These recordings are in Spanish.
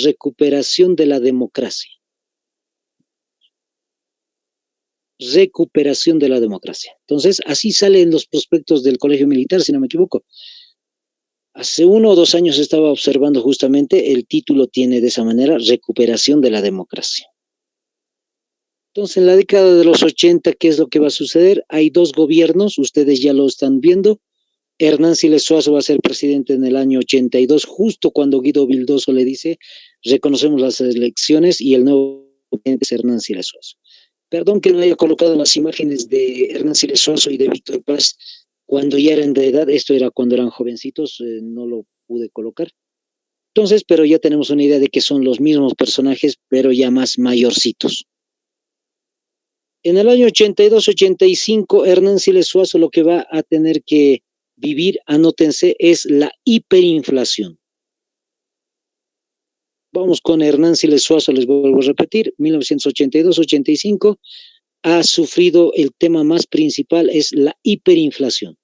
recuperación de la democracia. Recuperación de la democracia. Entonces, así salen los prospectos del Colegio Militar, si no me equivoco. Hace 1 o 2 años estaba observando justamente, el título tiene de esa manera, recuperación de la democracia. Entonces, en la década de los 80, ¿qué es lo que va a suceder? Hay 2 gobiernos, ustedes ya lo están viendo. Hernán Siles Suazo va a ser presidente en el año 82, justo cuando Guido Vildoso le dice, reconocemos las elecciones y el nuevo presidente es Hernán Siles Suazo. Perdón que no haya colocado las imágenes de Hernán Siles Suazo y de Víctor Paz cuando ya eran de edad, esto era cuando eran jovencitos, no lo pude colocar. Entonces, pero ya tenemos una idea de que son los mismos personajes, pero ya más mayorcitos. En el año 82-85, Hernán Siles Suazo lo que va a tener que vivir, anótense, es la hiperinflación. Vamos con Hernán Siles Suazo, les vuelvo a repetir, 1982-85, ha sufrido el tema más principal, es la hiperinflación.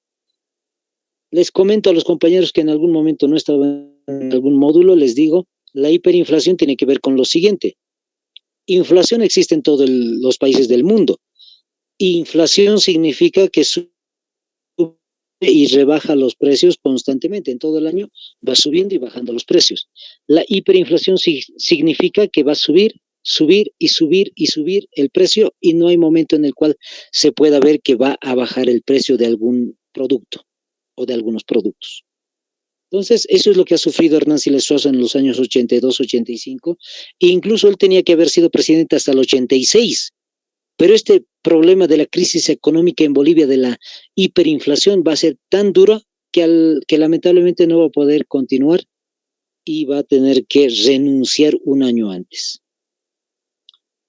Les comento a los compañeros que en algún momento no estaban en algún módulo, les digo, la hiperinflación tiene que ver con lo siguiente. Inflación existe en todos los países del mundo. Inflación significa que sube y rebaja los precios constantemente. En todo el año va subiendo y bajando los precios. La hiperinflación significa que va a subir y subir el precio y no hay momento en el cual se pueda ver que va a bajar el precio de algún producto o de algunos productos. Entonces, eso es lo que ha sufrido Hernán Siles Suazo en los años 82-85, e incluso él tenía que haber sido presidente hasta el 86, pero este problema de la crisis económica en Bolivia, de la hiperinflación, va a ser tan dura que lamentablemente no va a poder continuar y va a tener que renunciar un año antes.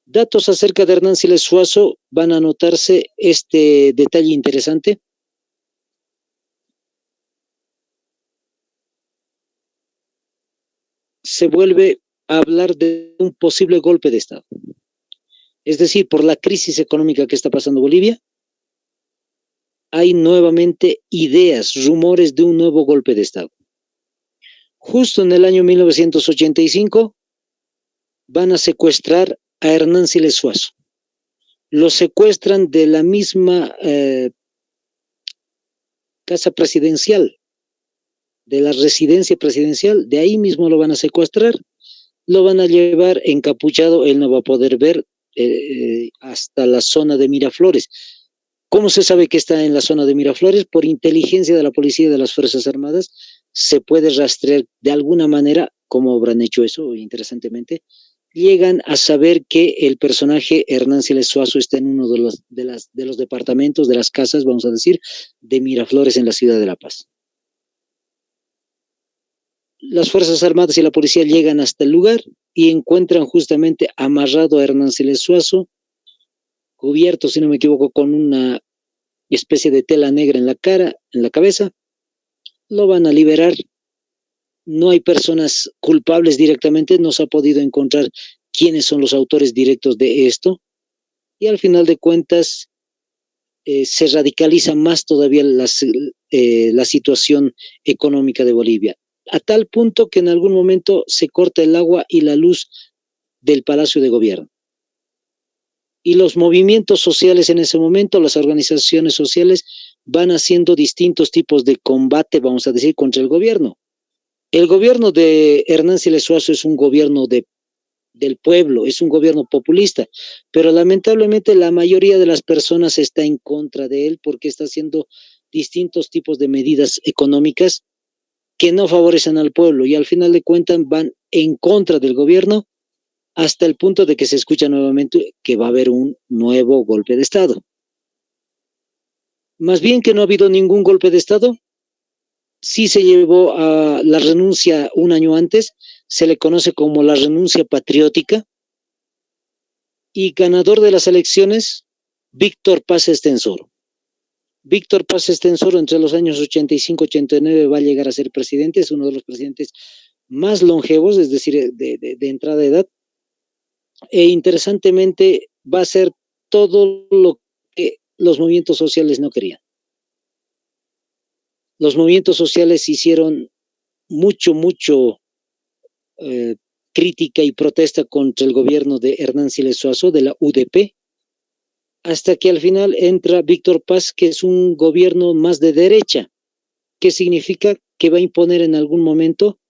Datos acerca de Hernán Siles Suazo, van a notarse este detalle interesante. Se vuelve a hablar de un posible golpe de Estado. Es decir, por la crisis económica que está pasando Bolivia, hay nuevamente ideas, rumores de un nuevo golpe de Estado. Justo en el año 1985 van a secuestrar a Hernán Siles Suazo. Lo secuestran de la misma casa presidencial, de la residencia presidencial, de ahí mismo lo van a secuestrar, lo van a llevar encapuchado, él no va a poder ver hasta la zona de Miraflores. ¿Cómo se sabe que está en la zona de Miraflores? Por inteligencia de la policía y de las Fuerzas Armadas, se puede rastrear de alguna manera, cómo habrán hecho eso, interesantemente, llegan a saber que el personaje Hernán Siles Suazo está en uno de los departamentos, de las casas, vamos a decir, de Miraflores en la ciudad de La Paz. Las Fuerzas Armadas y la policía llegan hasta el lugar y encuentran justamente amarrado a Hernán Siles Suazo, cubierto, si no me equivoco, con una especie de tela negra en la cara, en la cabeza. Lo van a liberar. No hay personas culpables directamente, no se ha podido encontrar quiénes son los autores directos de esto. Y al final de cuentas, se radicaliza más todavía la situación económica de Bolivia, a tal punto que en algún momento se corta el agua y la luz del Palacio de Gobierno. Y los movimientos sociales en ese momento, las organizaciones sociales, van haciendo distintos tipos de combate, vamos a decir, contra el gobierno. El gobierno de Hernán Siles Suazo es un gobierno del pueblo, es un gobierno populista, pero lamentablemente la mayoría de las personas está en contra de él porque está haciendo distintos tipos de medidas económicas que no favorecen al pueblo y al final de cuentas van en contra del gobierno hasta el punto de que se escucha nuevamente que va a haber un nuevo golpe de Estado. Más bien que no ha habido ningún golpe de Estado, sí se llevó a la renuncia un año antes, se le conoce como la renuncia patriótica, y ganador de las elecciones, Víctor Paz Estenssoro. Víctor Paz Estenssoro entre los años 85-89 va a llegar a ser presidente, es uno de los presidentes más longevos, es decir, de entrada de edad, e interesantemente va a hacer todo lo que los movimientos sociales no querían. Los movimientos sociales hicieron mucho crítica y protesta contra el gobierno de Hernán Siles Suazo, de la UDP, hasta que al final entra Víctor Paz, que es un gobierno más de derecha, que significa que va a imponer en algún momento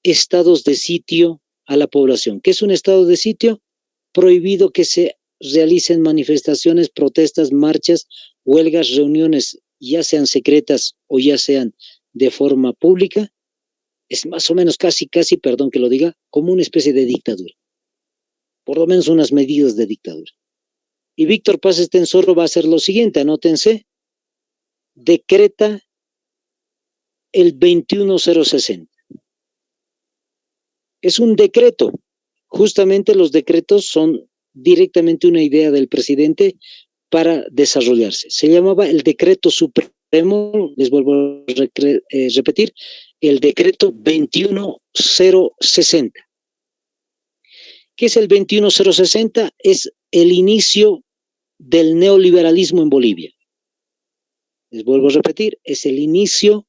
estados de sitio a la población. ¿Qué es un estado de sitio? Prohibido que se realicen manifestaciones, protestas, marchas, huelgas, reuniones, ya sean secretas o ya sean de forma pública. Es más o menos casi, perdón que lo diga, como una especie de dictadura. Por lo menos unas medidas de dictadura. Y Víctor Paz Estenssoro va a hacer lo siguiente, anótense, decreta el 21060. Es un decreto. Justamente los decretos son directamente una idea del presidente para desarrollarse. Se llamaba el decreto supremo, les vuelvo a repetir, el decreto 21060. ¿Qué es el 21060? Es el inicio del neoliberalismo en Bolivia. Les vuelvo a repetir, es el inicio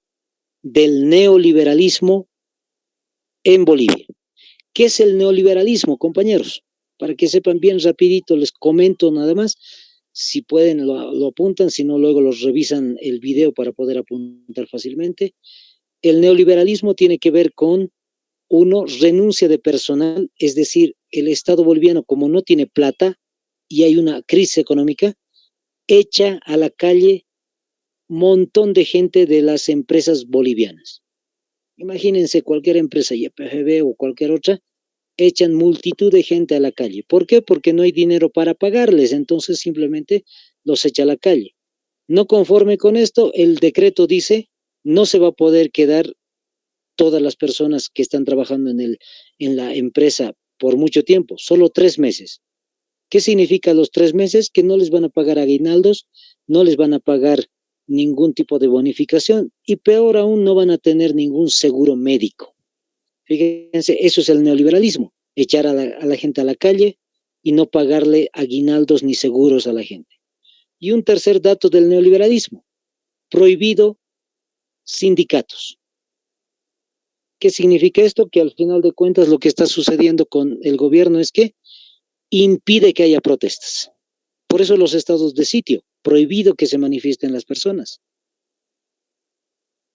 del neoliberalismo en Bolivia. ¿Qué es el neoliberalismo, compañeros? Para que sepan bien rapidito, les comento nada más. Si pueden, lo apuntan, si no, luego los revisan el video para poder apuntar fácilmente. El neoliberalismo tiene que ver con, uno, renuncia de personal, es decir, el Estado boliviano, como no tiene plata y hay una crisis económica, echa a la calle montón de gente de las empresas bolivianas. Imagínense cualquier empresa, YPGB o cualquier otra, echan multitud de gente a la calle. ¿Por qué? Porque no hay dinero para pagarles, entonces simplemente los echa a la calle. No conforme con esto, el decreto dice, no se va a poder quedar todas las personas que están trabajando en la empresa por mucho tiempo, solo 3 meses. ¿Qué significa los 3 meses? Que no les van a pagar aguinaldos, no les van a pagar ningún tipo de bonificación y peor aún no van a tener ningún seguro médico. Fíjense, eso es el neoliberalismo, echar a la gente a la calle y no pagarle aguinaldos ni seguros a la gente. Y un tercer dato del neoliberalismo, prohibido sindicatos. ¿Qué significa esto? Que al final de cuentas lo que está sucediendo con el gobierno es que impide que haya protestas. Por eso los estados de sitio, prohibido que se manifiesten las personas.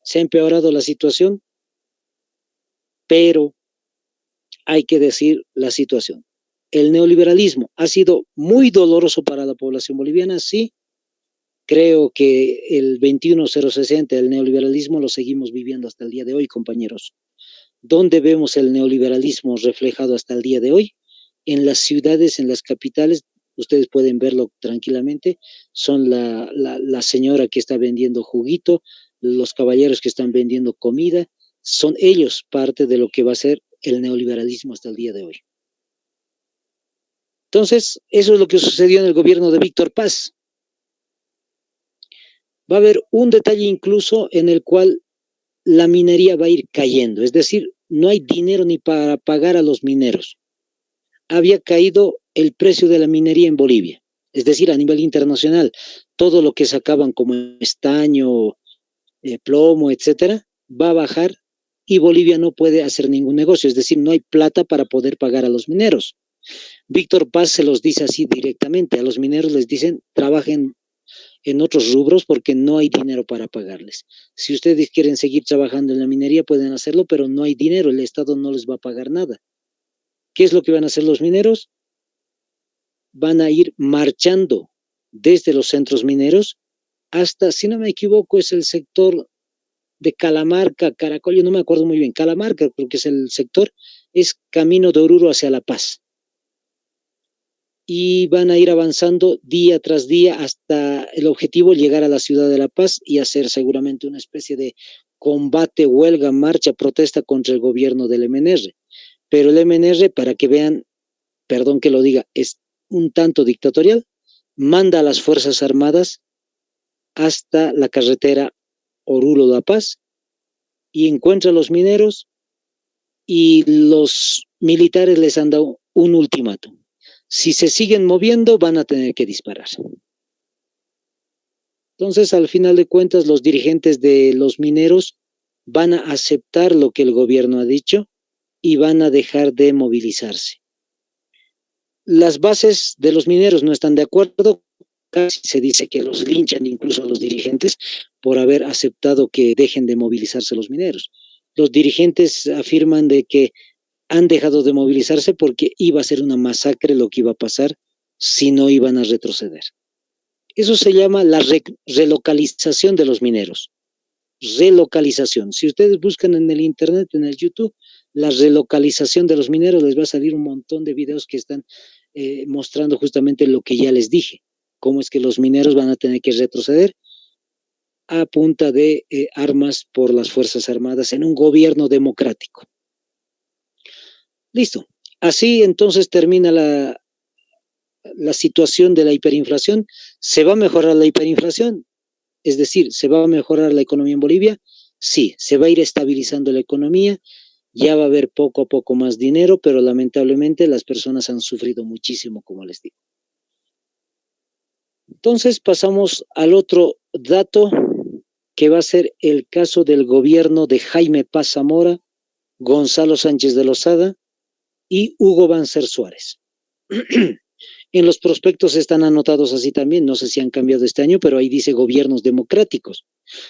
Se ha empeorado la situación, pero hay que decir la situación. El neoliberalismo ha sido muy doloroso para la población boliviana, sí. Creo que el 21060, el neoliberalismo, lo seguimos viviendo hasta el día de hoy, compañeros. ¿Dónde vemos el neoliberalismo reflejado hasta el día de hoy? En las ciudades, en las capitales, ustedes pueden verlo tranquilamente, son la señora que está vendiendo juguito, los caballeros que están vendiendo comida, son ellos parte de lo que va a ser el neoliberalismo hasta el día de hoy. Entonces, eso es lo que sucedió en el gobierno de Víctor Paz. Va a haber un detalle incluso en el cual la minería va a ir cayendo, es decir, no hay dinero ni para pagar a los mineros. Había caído el precio de la minería en Bolivia, es decir, a nivel internacional, todo lo que sacaban como estaño, plomo, etcétera, va a bajar y Bolivia no puede hacer ningún negocio, es decir, no hay plata para poder pagar a los mineros. Víctor Paz se los dice así directamente, a los mineros les dicen, trabajen en otros rubros porque no hay dinero para pagarles. Si ustedes quieren seguir trabajando en la minería, pueden hacerlo, pero no hay dinero, el Estado no les va a pagar nada. ¿Qué es lo que van a hacer los mineros? Van a ir marchando desde los centros mineros hasta, si no me equivoco, es el sector de Calamarca, Caracol, yo no me acuerdo muy bien, Calamarca, porque es el sector, es camino de Oruro hacia La Paz. Y van a ir avanzando día tras día hasta el objetivo llegar a la ciudad de La Paz y hacer seguramente una especie de combate, huelga, marcha, protesta contra el gobierno del MNR. Pero el MNR, para que vean, perdón que lo diga, es un tanto dictatorial, manda a las Fuerzas Armadas hasta la carretera Oruro-La Paz y encuentra a los mineros y los militares les han dado un ultimátum. Si se siguen moviendo, van a tener que disparar. Entonces, al final de cuentas, los dirigentes de los mineros van a aceptar lo que el gobierno ha dicho y van a dejar de movilizarse. Las bases de los mineros no están de acuerdo, casi se dice que los linchan incluso a los dirigentes por haber aceptado que dejen de movilizarse los mineros. Los dirigentes afirman de que han dejado de movilizarse porque iba a ser una masacre lo que iba a pasar si no iban a retroceder. Eso se llama la relocalización de los mineros. Relocalización. Si ustedes buscan en el internet, en el YouTube, la relocalización de los mineros, les va a salir un montón de videos que están mostrando justamente lo que ya les dije, cómo es que los mineros van a tener que retroceder a punta de armas por las Fuerzas Armadas en un gobierno democrático. Listo. Así entonces termina la situación de la hiperinflación. ¿Se va a mejorar la hiperinflación? Es decir, ¿se va a mejorar la economía en Bolivia? Sí, se va a ir estabilizando la economía, ya va a haber poco a poco más dinero, pero lamentablemente las personas han sufrido muchísimo, como les digo. Entonces pasamos al otro dato, que va a ser el caso del gobierno de Jaime Paz Zamora, Gonzalo Sánchez de Lozada y Hugo Banzer Suárez. En los prospectos están anotados así también, no sé si han cambiado este año, pero ahí dice gobiernos democráticos.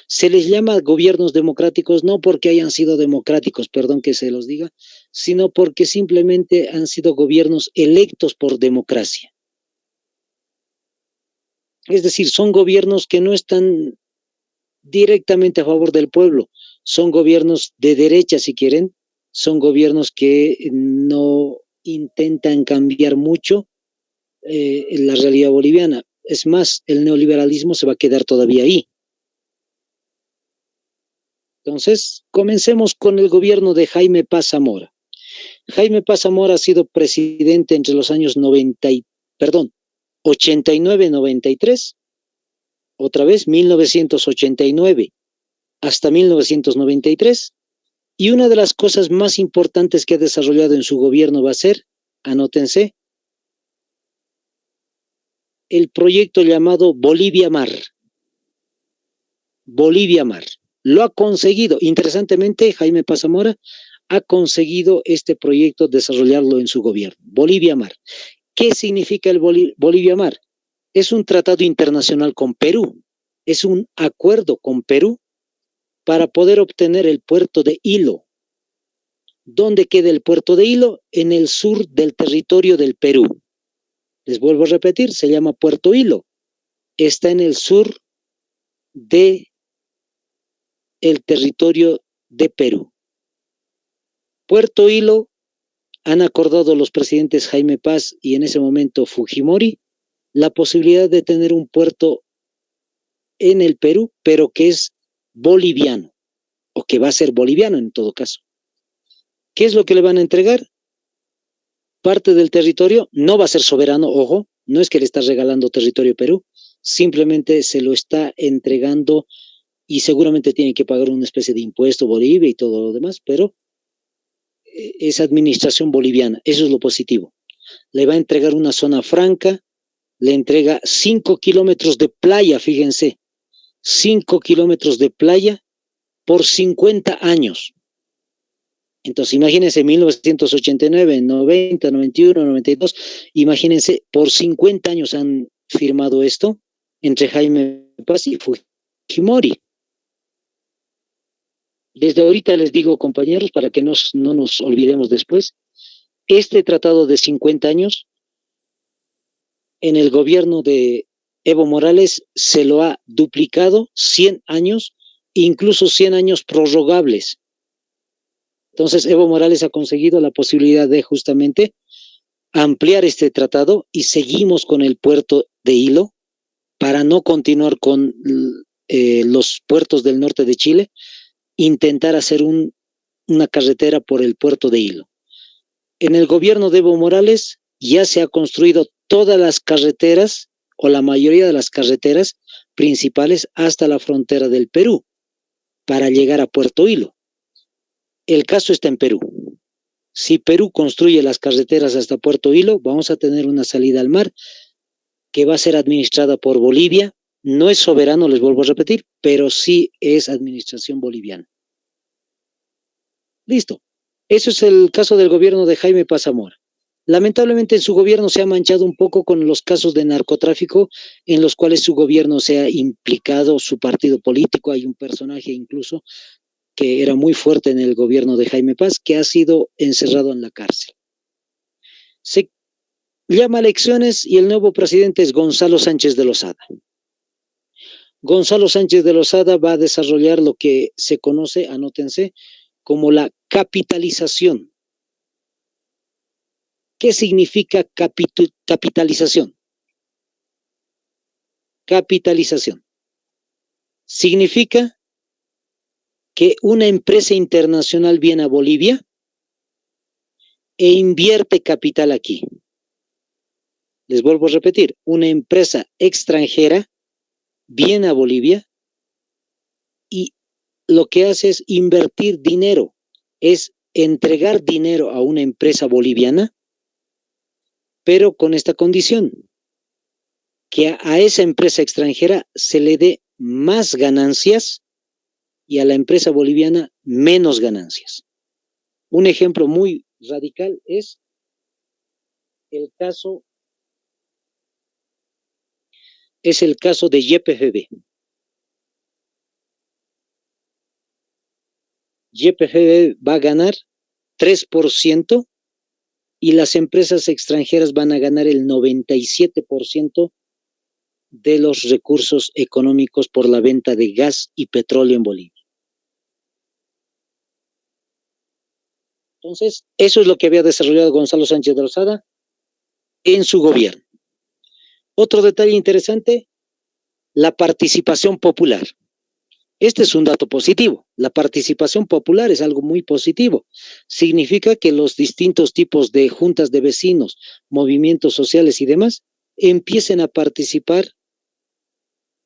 Se les llama gobiernos democráticos no porque hayan sido democráticos, perdón que se los diga, sino porque simplemente han sido gobiernos electos por democracia. Es decir, son gobiernos que no están directamente a favor del pueblo, son gobiernos de derecha si quieren, son gobiernos que no intentan cambiar mucho la realidad boliviana. Es más, el neoliberalismo se va a quedar todavía ahí. Entonces, comencemos con el gobierno de Jaime Paz Zamora. Jaime Paz Zamora ha sido presidente entre los años 89-93, otra vez 1989 hasta 1993, y una de las cosas más importantes que ha desarrollado en su gobierno va a ser, anótense, el proyecto llamado Bolivia Mar. Bolivia Mar. Lo ha conseguido. Interesantemente, Jaime Paz Zamora ha conseguido este proyecto desarrollarlo en su gobierno. Bolivia Mar. ¿Qué significa el Bolivia Mar? Es un tratado internacional con Perú. Es un acuerdo con Perú para poder obtener el puerto de Hilo. ¿Dónde queda el puerto de Hilo? En el sur del territorio del Perú. Les vuelvo a repetir, se llama Puerto Hilo. Está en el sur de el territorio de Perú. Puerto Hilo, han acordado los presidentes Jaime Paz y en ese momento Fujimori la posibilidad de tener un puerto en el Perú, pero que es boliviano, o que va a ser boliviano en todo caso. ¿Qué es lo que le van a entregar? Parte del territorio, no va a ser soberano, ojo, no es que le está regalando territorio a Perú, simplemente se lo está entregando y seguramente tiene que pagar una especie de impuesto Bolivia y todo lo demás, pero es administración boliviana, eso es lo positivo. Le va a entregar una zona franca, le entrega 5 kilómetros de playa, fíjense, 5 kilómetros de playa por 50 años. Entonces, imagínense, 1989, 90, 91, 92, imagínense, por 50 años han firmado esto entre Jaime Paz y Fujimori. Desde ahorita les digo, compañeros, para que no nos olvidemos después, este tratado de 50 años, en el gobierno de Evo Morales se lo ha duplicado 100 años, incluso 100 años prorrogables. Entonces, Evo Morales ha conseguido la posibilidad de justamente ampliar este tratado y seguimos con el puerto de Hilo para no continuar con los puertos del norte de Chile, intentar hacer una carretera por el puerto de Hilo. En el gobierno de Evo Morales ya se ha construido todas las carreteras o la mayoría de las carreteras principales hasta la frontera del Perú para llegar a Puerto Hilo. El caso está en Perú. Si Perú construye las carreteras hasta Puerto Hilo, vamos a tener una salida al mar que va a ser administrada por Bolivia. No es soberano, les vuelvo a repetir, pero sí es administración boliviana. Listo. Eso es el caso del gobierno de Jaime Paz Zamora. Lamentablemente en su gobierno se ha manchado un poco con los casos de narcotráfico en los cuales su gobierno se ha implicado, su partido político. Hay un personaje incluso que era muy fuerte en el gobierno de Jaime Paz que ha sido encerrado en la cárcel. Se llama elecciones y el nuevo presidente es Gonzalo Sánchez de Lozada. Gonzalo Sánchez de Lozada va a desarrollar lo que se conoce, anótense, como la capitalización. ¿Qué significa capitalización? Capitalización. Significa que una empresa internacional viene a Bolivia e invierte capital aquí. Les vuelvo a repetir, una empresa extranjera viene a Bolivia y lo que hace es invertir dinero, es entregar dinero a una empresa boliviana, pero con esta condición, que a esa empresa extranjera se le dé más ganancias y a la empresa boliviana menos ganancias. Un ejemplo muy radical es el caso de YPFB. YPFB va a ganar 3% y las empresas extranjeras van a ganar el 97% de los recursos económicos por la venta de gas y petróleo en Bolivia. Entonces, eso es lo que había desarrollado Gonzalo Sánchez de Lozada en su gobierno. Otro detalle interesante, la participación popular. Este es un dato positivo. La participación popular es algo muy positivo. Significa que los distintos tipos de juntas de vecinos, movimientos sociales y demás empiecen a participar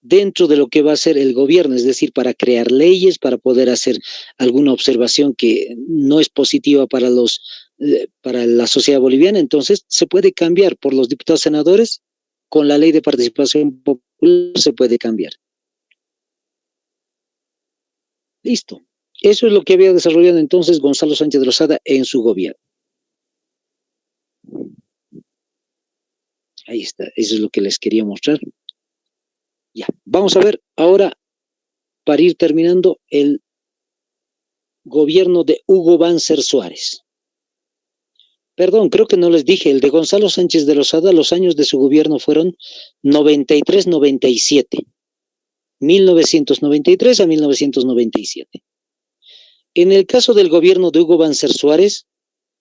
dentro de lo que va a ser el gobierno, es decir, para crear leyes, para poder hacer alguna observación que no es positiva para la sociedad boliviana. Entonces, se puede cambiar por los diputados senadores, con la ley de participación popular se puede cambiar. Listo. Eso es lo que había desarrollado entonces Gonzalo Sánchez de Lozada en su gobierno. Ahí está, eso es lo que les quería mostrar. Ya, vamos a ver ahora, para ir terminando, el gobierno de Hugo Banzer Suárez. Perdón, creo que no les dije, el de Gonzalo Sánchez de Lozada, los años de su gobierno fueron 93-97. 1993 a 1997. En el caso del gobierno de Hugo Banzer Suárez,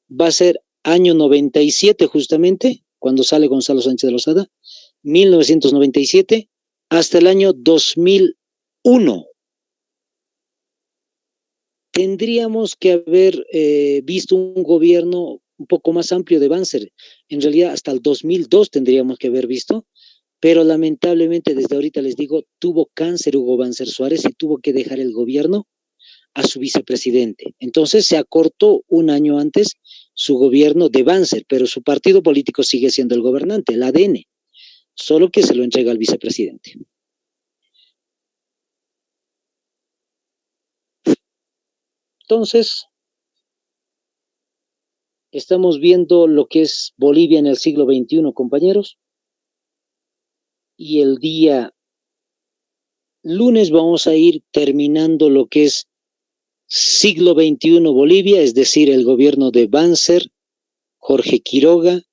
va a ser año 97 justamente, cuando sale Gonzalo Sánchez de Lozada, 1997, hasta el año 2001. Tendríamos que haber visto un gobierno un poco más amplio de Banzer. En realidad, hasta el 2002 tendríamos que haber visto, pero lamentablemente, desde ahorita les digo, tuvo cáncer Hugo Banzer Suárez y tuvo que dejar el gobierno a su vicepresidente. Entonces se acortó un año antes su gobierno de Banzer, pero su partido político sigue siendo el gobernante, el ADN, solo que se lo entrega al vicepresidente. Entonces, estamos viendo lo que es Bolivia en el siglo XXI, compañeros, y el día lunes vamos a ir terminando lo que es siglo XXI Bolivia, es decir, el gobierno de Banzer, Jorge Quiroga,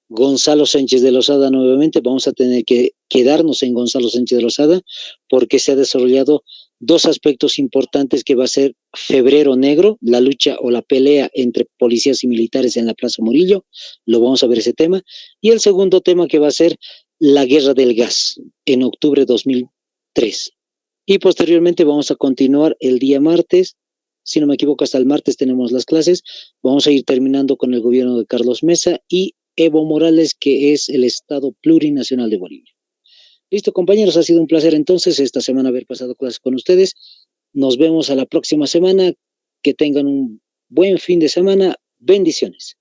Gonzalo Sánchez de Lozada nuevamente. Vamos a tener que quedarnos en Gonzalo Sánchez de Lozada porque se ha desarrollado dos aspectos importantes que va a ser Febrero Negro, la lucha o la pelea entre policías y militares en la Plaza Murillo, lo vamos a ver ese tema, y el segundo tema que va a ser la guerra del gas en octubre de 2003. Y posteriormente vamos a continuar el día martes, si no me equivoco hasta el martes tenemos las clases, vamos a ir terminando con el gobierno de Carlos Mesa y Evo Morales, que es el Estado Plurinacional de Bolivia. Listo, compañeros, ha sido un placer entonces esta semana haber pasado clases con ustedes. Nos vemos a la próxima semana. Que tengan un buen fin de semana. Bendiciones.